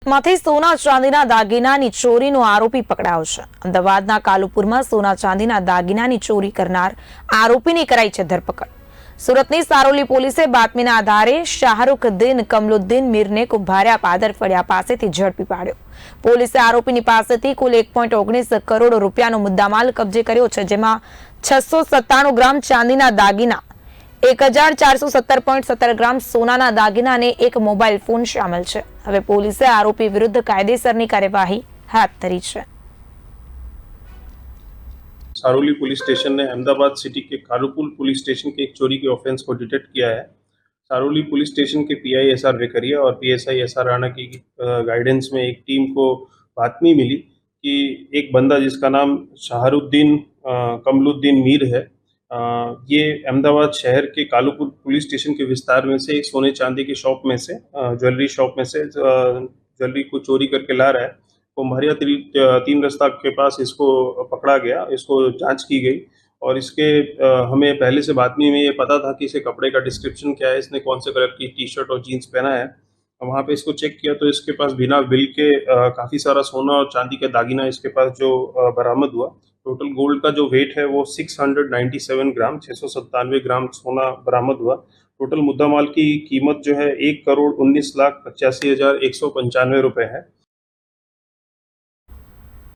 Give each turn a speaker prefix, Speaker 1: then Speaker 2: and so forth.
Speaker 1: સુરતમાંથી સોના ચાંદીના દાગીનાની ચોરીનો આરોપી પકડાયો છે। અમદાવાદના કાલુપુરમાં સોના ચાંદીના દાગીનાની ચોરી કરનાર આરોપીની કરાઈ છે ધરપકડ। સુરતની સારોલી પોલીસે બાતમીના આધારે શાહરુખદીન કમલુદ્દીન મીરને કુંભારિયા પાદર ફળિયા પાસેથી ઝડપી પાડ્યો। પોલીસે આરોપીની પાસેથી કુલ 1.19 કરોડ રૂપિયાનો મુદ્દામાલ કબજે કર્યો છે, જેમાં 697 ગ્રામ ચાંદીના દાગીના, 1417.17 ગ્રામ સોનાના દાગીના અને એક મોબાઈલ ફોન શામેલ છે। હવે પોલીસે આરોપી વિરુદ્ધ કાયદેસરની કાર્યવાહી હાથ ધરી છે।
Speaker 2: सारोली पुलिस स्टेशन ने अहमदाबाद सिटी के कालुपुर पुलिस स्टेशन के एक चोरी के ऑफेंस को डिटेक्ट किया है। सारोली पुलिस स्टेशन के पीआई एसआर वेकरिया और पीएसआई एसआर राणा की गाइडेंस में एक टीम को बातमी मिली कि एक बंदा जिसका नाम शाहरुद्दीन कमलुद्दीन मीर है, ये अहमदाबाद शहर के कालुपुर पुलिस स्टेशन के विस्तार में से एक सोने चांदी की शॉप में से ज्वेलरी शॉप में से ज्वेलरी को चोरी करके ला रहा है। कुम्भारिया 3 रास्ता के पास इसको पकड़ा गया, इसको जांच की गई और इसके हमें पहले से बातमी में ये पता था कि इसे कपड़े का डिस्क्रिप्शन क्या है, इसने कौन से कलर की टी शर्ट और जीन्स पहना है। वहाँ पे इसको चेक किया तो इसके पास बिना बिल के काफ़ी सारा सोना और चांदी का दागीना इसके पास जो बरामद हुआ। टोटल गोल्ड का जो वेट है वो 697 ग्राम 697 ग्राम सोना बरामद हुआ। टोटल मुद्दा माल की कीमत जो है 1,19,85,195 रुपये है।